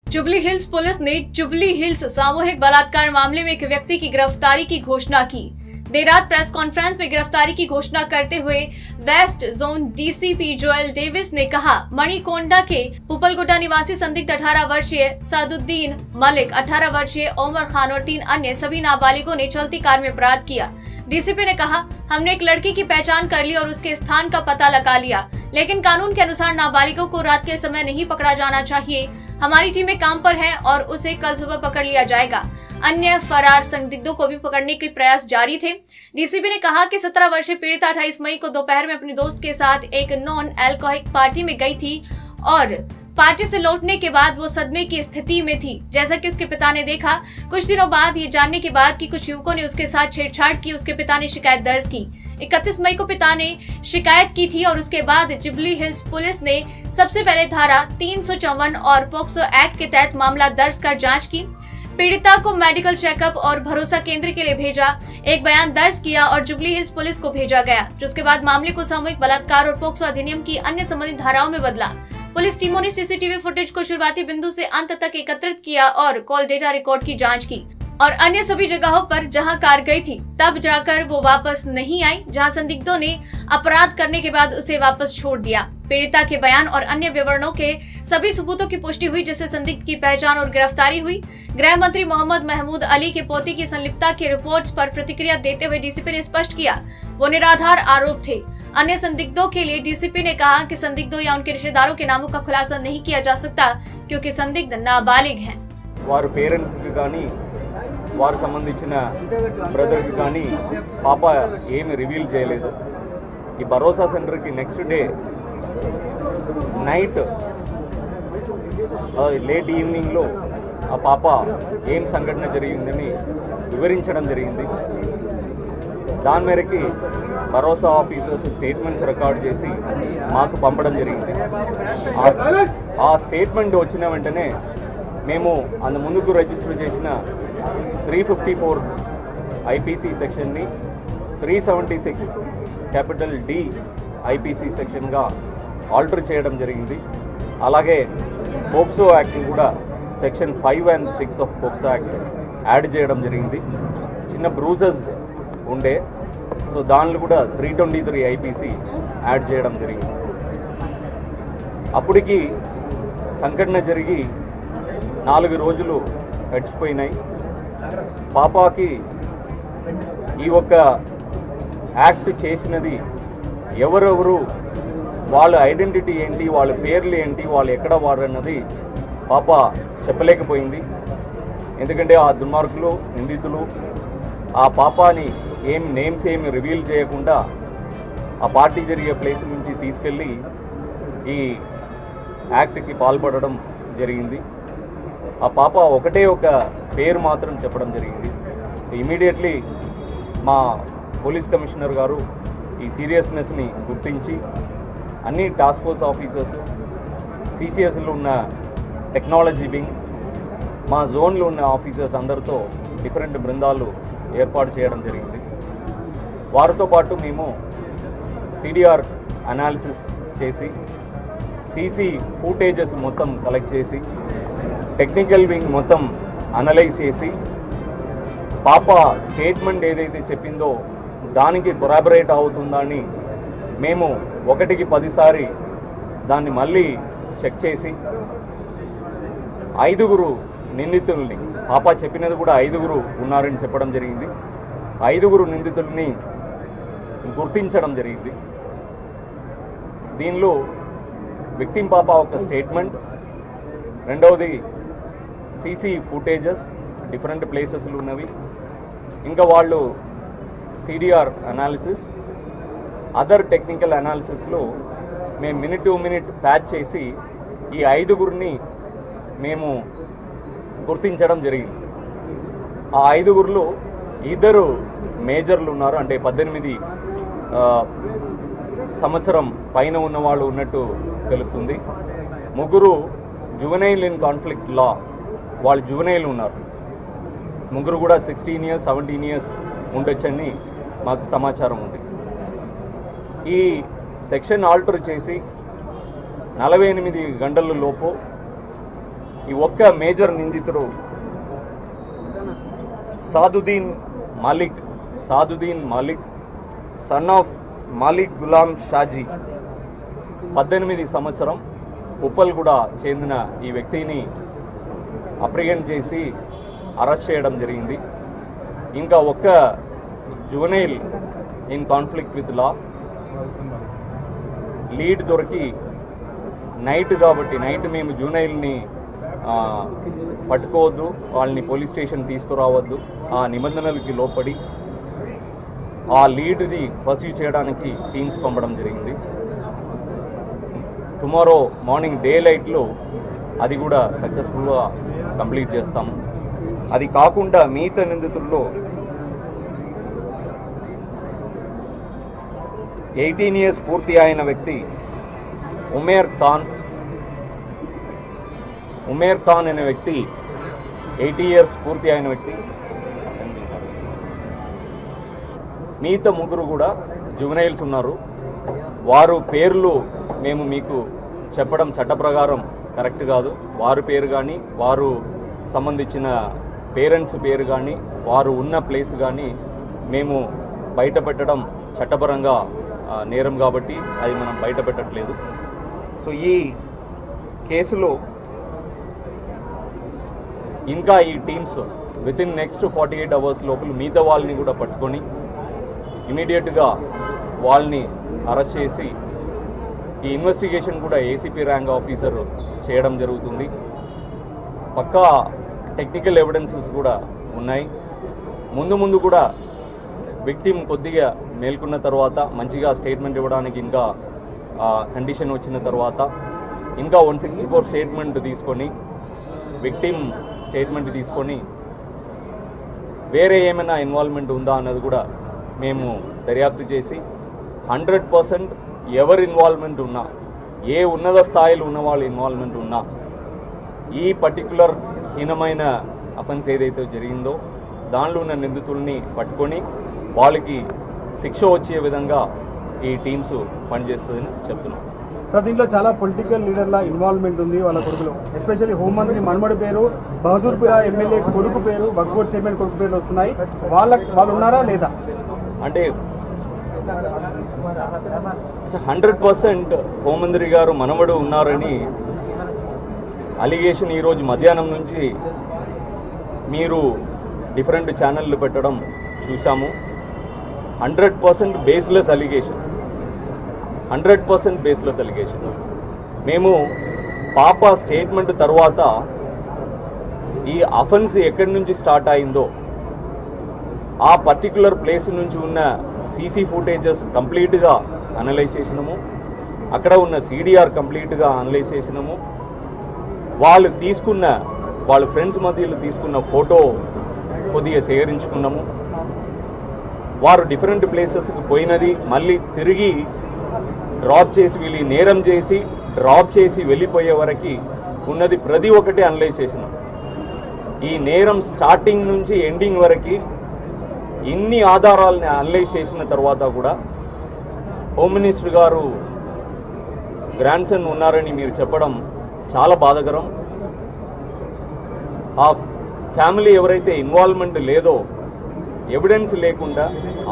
Jubilee hills police ने jubilee hills सामूहिक बलात्कार मामले में एक व्यक्ति की गिरफ्तारी की घोषणा की। देर रात प्रेस कॉन्फ्रेंस में गिरफ्तारी की घोषणा करते हुए west zone DCP Joel Davies ने कहा, मणिकोंडा के उपलगुड्डा निवासी संदिग्ध 18 वर्षीय सादुद्दीन मलिक, 18 वर्षीय ओमर खान और 3 अन्य सभी नाबालिगों ने चलती कार में अपराध किया। डीसीपी ने कहा, हमने एक लड़की की पहचान कर ली और उसके स्थान का पता लगा लिया, लेकिन कानून के अनुसार नाबालिगों को रात के समय नहीं पकड़ा जाना चाहिए। हमारी टीमें काम पर हैं और उसे कल सुबह पकड़ लिया जाएगा। अन्य फरार संदिग्धों को भी पकड़ने के प्रयास जारी थे। डीसीपी ने कहा कि 17 वर्षीय पीड़िता 28 मई को दोपहर में अपने दोस्त के साथ एक नॉन अल्कोहलिक पार्टी में गई थी और पार्टी से लौटने के बाद वो सदमे की स्थिति में थी। जैसा कि उसके पिता ने देखा, कुछ दिनों बाद ये जानने के बाद कि कुछ युवकों ने उसके साथ छेड़छाड़ की, उसके पिता ने शिकायत दर्ज की। 31 मई को पिता ने शिकायत की थी और उसके बाद जुबली हिल्स पुलिस ने सबसे पहले धारा 354 और पोक्सो एक्ट के तहत मामला दर्ज कर जांच की। पीड़िता को मेडिकल चेकअप और भरोसा केंद्र के लिए भेजा, एक बयान दर्ज किया और जुबली हिल्स पुलिस को भेजा गया, जिसके बाद मामले को सामूहिक बलात्कार और पोक्सो अधिनियम की अन्य संबंधित धाराओं में बदला। पुलिस टीमों ने सीसीटीवी फुटेज को शुरुआती बिंदु से अंत तक एकत्रित किया और कॉल डेटा रिकॉर्ड की जांच की और अन्य सभी जगहों पर जहां कार गई थी तब जाकर वो वापस नहीं आई, जहां संदिग्धों ने अपराध करने के बाद उसे वापस छोड़ दिया। पीड़िता के बयान और अन्य विवरणों के सभी सबूतों की पुष्टि हुई, जिससे संदिग्ध की पहचान और गिरफ्तारी हुई। गृह मंत्री मोहम्मद महमूद अली के पोते की संलिप्तता की रिपोर्ट्स पर प्रतिक्रिया देते हुए डीसीपी ने स्पष्ट किया, वो निराधार आरोप थे। अन्य संदिग्धों के लिए डीसीपी ने कहा कि संदिग्धों या उनके रिश्तेदारों के नामों का खुलासा नहीं किया जा सकता क्योंकि संदिग्ध नाबालिग हैं। వారి పేరెంట్స్ కి కానీ వారు సంబంధించిన బ్రదర్ కి కానీ పాప ఏమి రివీల్ చేయలేదు। ఈ భరోసా సెంటర్ కి next day night late evening లో ఆ పాప ఏం సంఘటన జరిగిందని వివరించడం జరిగింది। దాని మేరకి భరోసా ఆఫీసర్స్ స్టేట్మెంట్స్ రికార్డ్ చేసి మాకు పంపడం జరిగింది। ఆ స్టేట్మెంట్ వచ్చిన వెంటనే మేము అంత ముందుకు రిజిస్టర్ చేసిన 354 ఐపీసీ సెక్షన్ని 376 క్యాపిటల్ డి ఐపీసీ సెక్షన్గా ఆల్టర్ చేయడం జరిగింది। అలాగే పోక్సో యాక్ట్ కూడా section 5 and 6 of POCSO act add చేయడం జరిగింది। చిన్న బ్రూజెస్ ఉండే, సో దానిలో కూడా 323 ఐపీసీ యాడ్ చేయడం జరిగింది। అప్పటికి సంఘటన జరిగి 4 రోజులు గడిచిపోయినాయి। పాపాకి ఈ ఒక్క యాక్ట్ చేసినది ఎవరెవరు, వాళ్ళ ఐడెంటిటీ ఏంటి, వాళ్ళ పేర్లు ఏంటి, వాళ్ళు ఎక్కడ వారన్నది పాప చెప్పలేకపోయింది। ఎందుకంటే ఆ దుర్మార్గులు నిందితులు ఆ పాపాని నేమ్స్ ఏమి రివీల్ చేయకుండా ఆ పార్టీ జరిగే ప్లేస్ నుంచి తీసుకెళ్ళి ఈ యాక్ట్కి పాల్పడడం జరిగింది। ఆ పాప ఒకటే ఒక పేరు మాత్రం చెప్పడం జరిగింది। ఇమీడియట్లీ మా పోలీస్ కమిషనర్ గారు ఈ సీరియస్నెస్ని గుర్తించి అన్ని టాస్క్ ఫోర్స్ ఆఫీసర్స్, సిసిఎస్లో ఉన్న టెక్నాలజీ వింగ్, మా జోన్లో ఉన్న ఆఫీసర్స్ అందరితో డిఫరెంట్ బృందాలు ఏర్పాటు చేయడం జరిగింది। వారితో పాటు మేము సిడిఆర్ అనాలిసిస్ చేసి సీసీ ఫుటేజెస్ మొత్తం కలెక్ట్ చేసి టెక్నికల్ వింగ్ మొత్తం అనలైజ్ చేసి పాప స్టేట్మెంట్ ఏదైతే చెప్పిందో దానికి కొరాబరేట్ అవుతుందని మేము 1కి 10 సారి దాన్ని మళ్ళీ చెక్ చేసి 5గురు నిందితుల్ని, పాప చెప్పినది కూడా 5గురు ఉన్నారని చెప్పడం జరిగింది। 5గురు నిందితుల్ని గుర్తించడం జరిగింది। దీనిలో విక్టిమ్ పాప ఒక స్టేట్మెంట్, రెండవది సీసీ ఫుటేజెస్ డిఫరెంట్ ప్లేసెస్లో ఉన్నవి, ఇంకా వాళ్ళు సిడిఆర్ అనాలిసిస్, అదర్ టెక్నికల్ అనాలిసిస్లో మేము మినిట్ టు మినిట్ ప్యాచ్ చేసి ఈ 5గురిని మేము గుర్తించడం జరిగింది। ఆ 5గురిలో 2 మేజర్లు ఉన్నారు, అంటే 18 సంవత్సరం పైన ఉన్న వాళ్ళు ఉన్నట్టు తెలుస్తుంది। 3 జువెనైల్ ఇన్ కాన్ఫ్లిక్ట్ లా, వాళ్ళు జువెనైల్ ఉన్నారు। 3 కూడా 16 years 17 years ఉండొచ్చని మాకు సమాచారం ఉంది। ఈ సెక్షన్ ఆల్టర్ చేసి 48 గంటల లోపు ఈ ఒక్క మేజర్ నిందితుడు సాదుద్దీన్ మాలిక్ సన్ ఆఫ్ మాలిక్ గులాం షాజీ 18 సంవత్సరం ఉప్పల్గూడ చెందిన ఈ వ్యక్తిని అప్రిహెండ్ చేసి అరెస్ట్ చేయడం జరిగింది. ఇంకా ఒక్క juvenile in conflict with law lead దొరికి నైట్ కాబట్టి నైట్ మేము జువెనైల్ని పట్టుకోవద్దు, వాళ్ళని పోలీస్ స్టేషన్ తీసుకురావద్దు, ఆ నిబంధనలకి లోపడి ఆ లీడ్ని పర్సూ చేయడానికి టీమ్స్ పంపడం జరిగింది. టుమారో మార్నింగ్ డే లైట్లో అది కూడా సక్సెస్ఫుల్గా కంప్లీట్ చేస్తాము. అది కాకుండా మిగతా నిందితుల్లో 18 years పూర్తి అయిన వ్యక్తి ఉమేర్ ఖాన్ అనే వ్యక్తి 80 years పూర్తి అయిన వ్యక్తి. మిగతా ముగ్గురు కూడా జువెనైల్స్ ఉన్నారు. వారు పేర్లు మేము మీకు చెప్పడం చట్ట ప్రకారం కరెక్ట్ కాదు. వారి పేరు కానీ వారు సంబంధించిన పేరెంట్స్ పేరు కానీ వారు ఉన్న ప్లేస్ కానీ మేము బయట పెట్టడం చట్టపరంగా నేరం కాబట్టి అది మనం బయట పెట్టట్లేదు. సో ఈ కేసులో ఇంకా ఈ టీమ్స్ వితిన్ నెక్స్ట్ 48 hours లోపల మిగతా వాళ్ళని కూడా పట్టుకొని ఇమీడియట్గా వాళ్ళని అరెస్ట్ చేసి ఈ ఇన్వెస్టిగేషన్ కూడా ఏసీపీ ర్యాంక్ ఆఫీసర్ చేయడం జరుగుతుంది. పక్కా టెక్నికల్ ఎవిడెన్సెస్ కూడా ఉన్నాయి. ముందు కూడా విక్టిమ్ కొద్దిగా మేల్కొన్న తర్వాత మంచిగా స్టేట్మెంట్ ఇవ్వడానికి ఇంకా కండిషన్ వచ్చిన తర్వాత ఇంకా 164 స్టేట్మెంట్ తీసుకొని విక్టిమ్ స్టేట్మెంట్ తీసుకొని వేరే ఏమైనా ఇన్వాల్వ్మెంట్ ఉందా అన్నది కూడా మేము దర్యాప్తు చేసి 100% ఎవరి ఇన్వాల్వ్మెంట్ ఉన్నా ఏ ఉన్నత స్థాయిలో ఉన్న వాళ్ళ ఇన్వాల్వ్మెంట్ ఉన్నా ఈ పర్టికులర్ హీనమైన అఫెన్స్ ఏదైతే జరిగిందో దానిలో ఉన్న నిందితుల్ని పట్టుకొని వాళ్ళకి శిక్ష వచ్చే విధంగా ఈ టీమ్స్ పనిచేస్తుందని చెప్తున్నాం. సార్, దీంట్లో చాలా పొలిటికల్ లీడర్ల ఇన్వాల్వ్మెంట్ ఉంది వాళ్ళ కొడుకులో. ఎస్పెషల్లీ హోంమంత్రి మన్మడి పేరు, బహదూర్పుర ఎమ్మెల్యే కొడుకు పేరు, వక్ఫ్ చైర్మన్ కొడుకు పేర్లు వస్తున్నాయి. వాళ్ళు ఉన్నారా లేదా అంటే 100% హోంమంత్రి గారు మనవడు ఉన్నారని అలిగేషన్ ఈరోజు మధ్యాహ్నం నుంచి మీరు డిఫరెంట్ ఛానళ్ళు పెట్టడం చూసాము. 100% బేస్లెస్ అలిగేషన్. 100% baseless allegation. మేము పాప స్టేట్మెంట్ తర్వాత ఈ అఫెన్స్ ఎక్కడి నుంచి స్టార్ట్ అయిందో ఆ పర్టికులర్ ప్లేస్ నుంచి ఉన్న సీసీ ఫుటేజెస్ కంప్లీట్గా అనలైజ్ చేసినాము. అక్కడ ఉన్న సిడిఆర్ కంప్లీట్గా అనలైజ్ చేసినాము. వాళ్ళ ఫ్రెండ్స్ మధ్యలో తీసుకున్న ఫోటో కొద్దిగా సేకరించుకున్నాము. వారు డిఫరెంట్ ప్లేసెస్కి పోయినది మళ్ళీ తిరిగి డ్రాప్ చేసి వీళ్ళు నేరం చేసి డ్రాప్ చేసి వెళ్ళిపోయే వరకు ఉన్నది ప్రతి ఒక్కటి అనలైజ్ చేసినాం. ఈ నేరం స్టార్టింగ్ నుంచి ఎండింగ్ వరకు ఇన్ని ఆధారాలని అనలైజ్ చేసిన తర్వాత కూడా హోమ్ మినిస్టర్ గారు గ్రాండ్ సన్ ఉన్నారని మీరు చెప్పడం చాలా బాధాకరం. ఆ ఫ్యామిలీ ఎవరైతే ఇన్వాల్వ్మెంట్ లేదో ఎవిడెన్స్ లేకుండా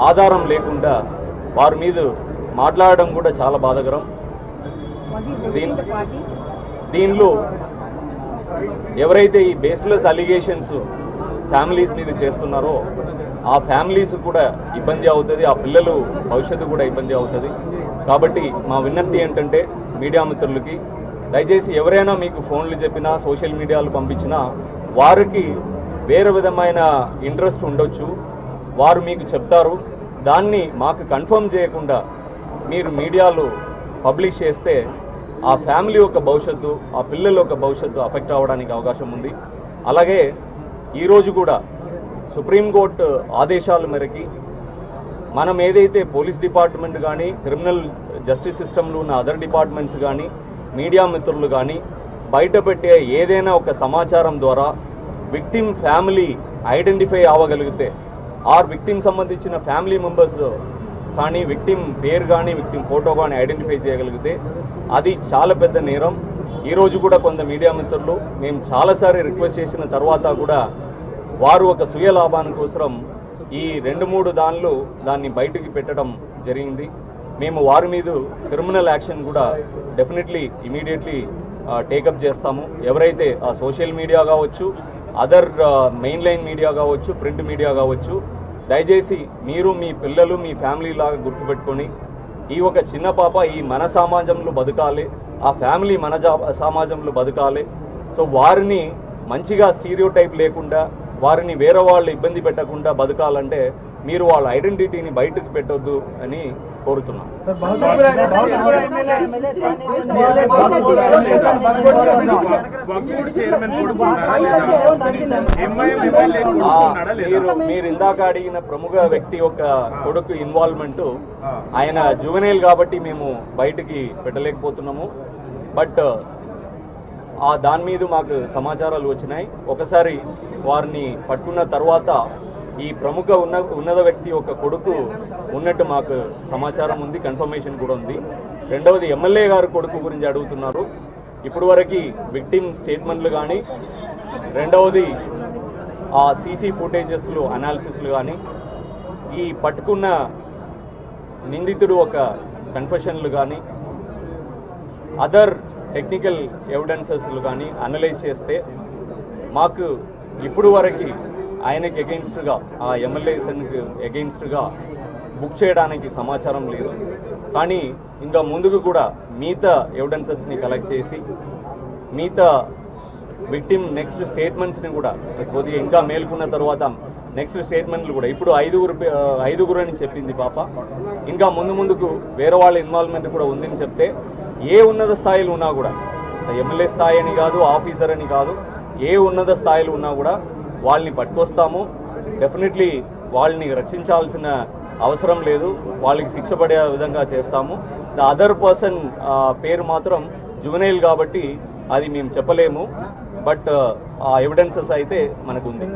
ఆధారం లేకుండా వారి మీద మాట్లాడడం కూడా చాలా బాధాకరం. దీనిలో ఎవరైతే ఈ బేస్లెస్ అలిగేషన్స్ ఫ్యామిలీస్ మీద చేస్తున్నారో ఆ ఫ్యామిలీస్ కూడా ఇబ్బంది అవుతుంది, ఆ పిల్లలు భవిష్యత్తు కూడా ఇబ్బంది అవుతుంది. కాబట్టి మా విన్నతి ఏంటంటే మీడియా మిత్రులకి దయచేసి ఎవరైనా మీకు ఫోన్లు చెప్పినా సోషల్ మీడియాలు పంపించినా వారికి వేరే విధమైన ఇంట్రెస్ట్ ఉండొచ్చు, వారు మీకు చెప్తారు. దాన్ని మాకు కన్ఫర్మ్ చేయకుండా మీరు మీడియాలో పబ్లిష్ చేస్తే ఆ ఫ్యామిలీ యొక్క భవిష్యత్తు, ఆ పిల్లల యొక్క భవిష్యత్తు అఫెక్ట్ అవ్వడానికి అవకాశం ఉంది. అలాగే ఈరోజు కూడా సుప్రీంకోర్టు ఆదేశాల మేరకి మనం ఏదైతే పోలీస్ డిపార్ట్మెంట్ కానీ క్రిమినల్ జస్టిస్ సిస్టంలో ఉన్న అదర్ డిపార్ట్మెంట్స్ కానీ మీడియా మిత్రులు కానీ బయటపెట్టే ఏదైనా ఒక సమాచారం ద్వారా విక్టిమ్ ఫ్యామిలీ ఐడెంటిఫై అవ్వగలిగితే ఆర్ విక్టిమ్ సంబంధించిన ఫ్యామిలీ మెంబర్స్ కానీ విక్టిమ్ పేరు కానీ విక్టిమ్ ఫోటో కానీ ఐడెంటిఫై చేయగలిగితే అది చాలా పెద్ద నేరం. ఈరోజు కూడా కొంత మీడియా మిత్రులు మేము చాలాసార్లు రిక్వెస్ట్ చేసిన తర్వాత కూడా వారు ఒక స్వీయ లాభాని కోసం ఈ 2-3 దాన్ని బయటికి పెట్టడం జరిగింది. మేము వారి మీద క్రిమినల్ యాక్షన్ కూడా డెఫినెట్లీ ఇమీడియట్లీ టేకప్ చేస్తాము. ఎవరైతే ఆ సోషల్ మీడియా కావచ్చు, అదర్ మెయిన్ లైన్ మీడియా కావచ్చు, ప్రింట్ మీడియా కావచ్చు, దయచేసి మీరు మీ పిల్లలు మీ ఫ్యామిలీ లాగా గుర్తుపెట్టుకొని ఈ ఒక చిన్న పాప ఈ మన సమాజంలో బతకాలి, ఆ ఫ్యామిలీ మన సమాజంలో బతకాలి. సో వారిని మంచిగా స్టీరియోటైప్ లేకుండా వారిని వేరే వాళ్ళు ఇబ్బంది పెట్టకుండా బతకాలంటే మీరు వాళ్ళ ఐడెంటిటీని బయటకు పెట్టొద్దు అని కోరుతున్నాను. మీరు ఇందాక అడిగిన ప్రముఖ వ్యక్తి యొక్క కొడుకు ఇన్వాల్వ్మెంట్, ఆయన జువెనైల్ కాబట్టి మేము బయటికి పెట్టలేకపోతున్నాము. బట్ దాని మీద మాకు సమాచారాలు వచ్చినాయి. ఒకసారి వారిని పట్టుకున్న తర్వాత ఈ ప్రముఖ ఉన్నత వ్యక్తి యొక్క కొడుకు ఉన్నట్టు మాకు సమాచారం ఉంది, కన్ఫర్మేషన్ కూడా ఉంది. రెండవది ఎమ్మెల్యే గారు కొడుకు గురించి అడుగుతున్నారు. ఇప్పుడు వరకు విక్టిమ్ స్టేట్మెంట్లు కానీ, రెండవది ఆ సీసీ ఫుటేజెస్లు అనాలిసిస్లు కానీ, ఈ పట్టుకున్న నిందితుడు ఒక కన్ఫెషన్లు కానీ, అదర్ టెక్నికల్ ఎవిడెన్సెస్లు కానీ అనలైజ్ చేస్తే మాకు ఇప్పుడు వరకు ఆయనకి ఎగెయిన్స్ట్గా, ఆ ఎమ్మెల్యేసన్కి ఎగెయిన్స్ట్గా బుక్ చేయడానికి సమాచారం లేదు. కానీ ఇంకా ముందుకు కూడా మిగతా ఎవిడెన్సెస్ని కలెక్ట్ చేసి మిగతా విక్టిమ్ నెక్స్ట్ స్టేట్మెంట్స్ని కూడా కొద్దిగా ఇంకా మేల్కొన్న తర్వాత నెక్స్ట్ స్టేట్మెంట్లు కూడా ఇప్పుడు ఐదుగురు అని చెప్పింది పాప. ఇంకా ముందుకు వేరే వాళ్ళ ఇన్వాల్వ్మెంట్ కూడా ఉందని చెప్తే ఏ ఉన్నత స్థాయిలో ఉన్నా కూడా, ఎమ్మెల్యే స్థాయి అని కాదు, ఆఫీసర్ అని కాదు, ఏ ఉన్నత స్థాయిలో ఉన్నా కూడా వాళ్ళని పట్టుకొస్తాము. డెఫినెట్లీ వాళ్ళని రక్షించాల్సిన అవసరం లేదు, వాళ్ళకి శిక్ష పడే విధంగా చేస్తాము. ద అదర్ పర్సన్ పేరు మాత్రం జువెనైల్ కాబట్టి అది మేము చెప్పలేము. బట్ ఆ ఎవిడెన్సెస్ అయితే మనకు ఉంది.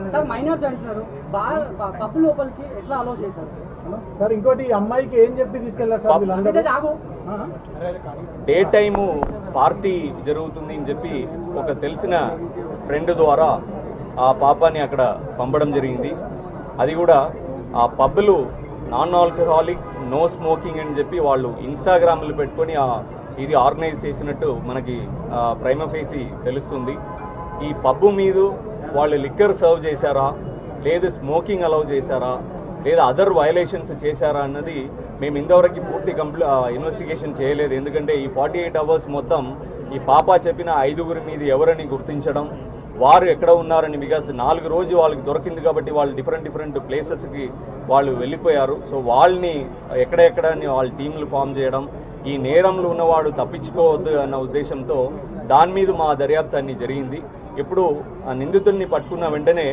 సార్ ఇంకోటి అమ్మాయికి ఏం చెప్పి తీసుకెళ్లారు? డే టైము పార్టీ జరుగుతుంది అని చెప్పి ఒక తెలిసిన ఫ్రెండ్ ద్వారా ఆ పాపాని అక్కడ పంపడం జరిగింది. అది కూడా ఆ పబ్లు నాన్ ఆల్కహాలిక్, నో స్మోకింగ్ అని చెప్పి వాళ్ళు ఇన్స్టాగ్రామ్లు పెట్టుకొని ఇది ఆర్గనైజ్ చేసినట్టు మనకి ప్రైమ ఫేసి తెలుస్తుంది. ఈ పబ్బు మీద వాళ్ళు లిక్కర్ సర్వ్ చేశారా, లేదు స్మోకింగ్ అలౌ చేశారా, లేదా అదర్ వయలేషన్స్ చేశారా అన్నది మేము ఇంతవరకు పూర్తి ఇన్వెస్టిగేషన్ చేయలేదు. ఎందుకంటే ఈ 48 అవర్స్ మొత్తం ఈ పాప చెప్పిన 5గురి మీద ఎవరని గుర్తించడం, వారు ఎక్కడ ఉన్నారని, బికాస్ 4 రోజు వాళ్ళకి దొరికింది కాబట్టి వాళ్ళు డిఫరెంట్ ప్లేసెస్కి వాళ్ళు వెళ్ళిపోయారు. సో వాళ్ళని ఎక్కడెక్కడ వాళ్ళ టీంలు ఫామ్ చేయడం, ఈ నేరంలో ఉన్నవాడు తప్పించుకోవద్దు అన్న ఉద్దేశంతో దాని మీద మా దర్యాప్తు అన్ని జరిగింది. ఇప్పుడు ఆ నిందితుల్ని పట్టుకున్న వెంటనే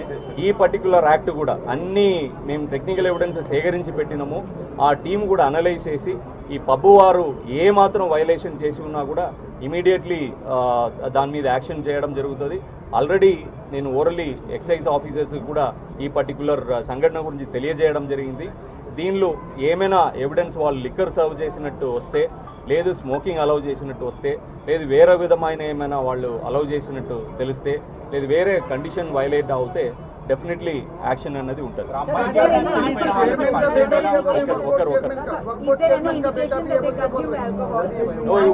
ఈ పర్టికులర్ యాక్ట్ కూడా అన్నీ మేము టెక్నికల్ ఎవిడెన్స్ సేకరించి పెట్టినాము. ఆ టీం కూడా అనలైజ్ చేసి ఈ పబ్బు వారు ఏ మాత్రం వైలేషన్ చేసి ఉన్నా కూడా ఇమీడియట్లీ దాని మీద యాక్షన్ చేయడం జరుగుతుంది. ఆల్రెడీ నేను ఓరల్లీ ఎక్సైజ్ ఆఫీసర్స్ కూడా ఈ పర్టికులర్ సంఘటన గురించి తెలియజేయడం జరిగింది. దీనిలో ఏమైనా ఎవిడెన్స్ వాళ్ళు లిక్కర్ సర్వ్ చేసినట్టు వస్తే, లేదు స్మోకింగ్ అలౌ చేసినట్టు వస్తే, లేదు వేరే విధమైన ఏమైనా వాళ్ళు అలౌ చేసినట్టు తెలిస్తే, లేదు వేరే కండిషన్ వైలేట్ అవుతే డెఫినెట్లీ యాక్షన్ అన్నది ఉంటుంది.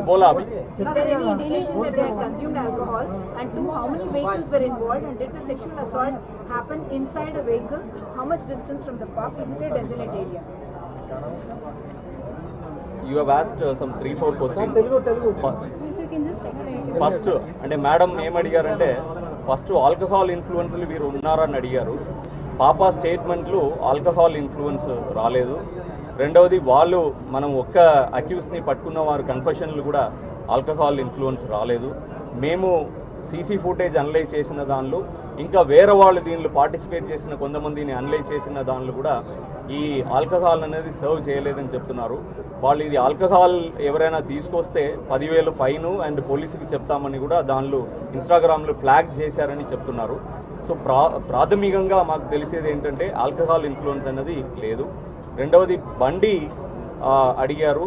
బోలా You have asked some 3-4 questions. First అంటే మేడం ఏమడిగారంటే, ఫస్ట్ ఆల్కహాల్ ఇన్ఫ్లుయెన్స్లు వీరు ఉన్నారని అడిగారు. పాప స్టేట్మెంట్లు ఆల్కహాల్ ఇన్ఫ్లుయెన్స్ రాలేదు. రెండవది వాళ్ళు మనం ఒక్క అక్యూస్ని పట్టుకున్న వారు కన్ఫెషన్లు కూడా ఆల్కహాల్ ఇన్ఫ్లుయెన్స్ రాలేదు. మేము సీసీ ఫుటేజ్ అనలైజ్ చేసిన దానిలో, ఇంకా వేరే వాళ్ళు దీనిలో పార్టిసిపేట్ చేసిన కొంతమందిని అనలైజ్ చేసిన దానిలో కూడా ఈ ఆల్కహాల్ అనేది సర్వ్ చేయలేదని చెప్తున్నారు. వాళ్ళు ఇది ఆల్కహాల్ ఎవరైనా తీసుకొస్తే 10,000 ఫైను అండ్ పోలీసుకి చెప్తామని కూడా దానిలో ఇన్స్టాగ్రామ్లో ఫ్లాగ్ చేశారని చెప్తున్నారు. సో ప్రాథమికంగా మాకు తెలిసేది ఏంటంటే ఆల్కహాల్ ఇన్ఫ్లుయెన్స్ అనేది లేదు. రెండవది బండి అడిగారు.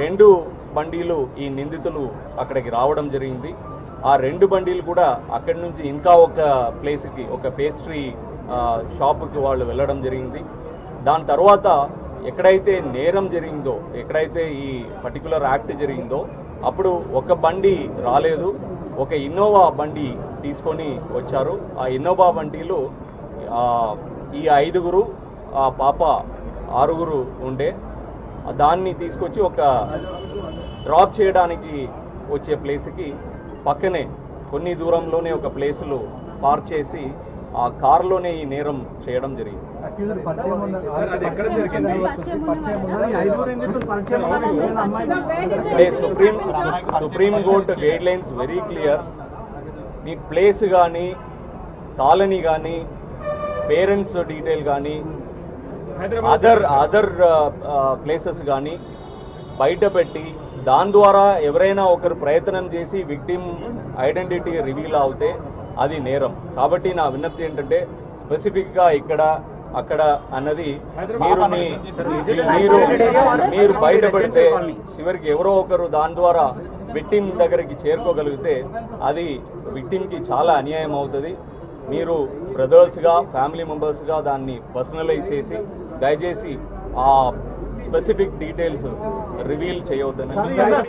2 బండిలు ఈ నిందితులు అక్కడికి రావడం జరిగింది. ఆ 2 బండిలు కూడా అక్కడి నుంచి ఇంకా ఒక ప్లేస్కి, ఒక పేస్ట్రీ షాపుకి వాళ్ళు వెళ్ళడం జరిగింది. దాని తర్వాత ఎక్కడైతే నేరం జరిగిందో, ఎక్కడైతే ఈ పర్టికులర్ యాక్ట్ జరిగిందో అప్పుడు ఒక బండి రాలేదు, ఒక ఇన్నోవా బండి తీసుకొని వచ్చారు. ఆ ఇన్నోవా బండిలో ఈ 5గురు, ఆ పాప 6గురు ఉండే. దాన్ని తీసుకొచ్చి ఒక డ్రాప్ చేయడానికి వచ్చే ప్లేస్కి పక్కనే కొన్ని దూరంలోనే ఒక ప్లేసులో పార్క్ చేసి ఆ కారులోనే ఈ నేరం చేయడం జరిగింది. Supreme court guidelines very clear. మీ ప్లేస్ కానీ, కాలనీ కానీ, పేరెంట్స్ డీటెయిల్ కానీ, అదర్ ప్లేసెస్ కానీ బయట పెట్టి దాని ద్వారా ఎవరైనా ఒకరు ప్రయత్నం చేసి విక్టిమ్ ఐడెంటిటీ రివీల్ అవుతే అది నేరం. కాబట్టి నా విన్నప్తి ఏంటంటే స్పెసిఫిక్గా ఇక్కడ అక్కడ అన్నది మీరు బయట పెడితే చివరికి ఎవరో ఒకరు దాని ద్వారా విక్టిమ్ దగ్గరికి చేరుకోగలిగితే అది విక్టిమ్కి చాలా అన్యాయం అవుతుంది. మీరు బ్రదర్స్గా, ఫ్యామిలీ మెంబర్స్గా దాన్ని పర్సనలైజ్ చేసి దయచేసి ఆ స్పెసిఫిక్ డీటెయిల్స్ రివీల్ చేయవద్దని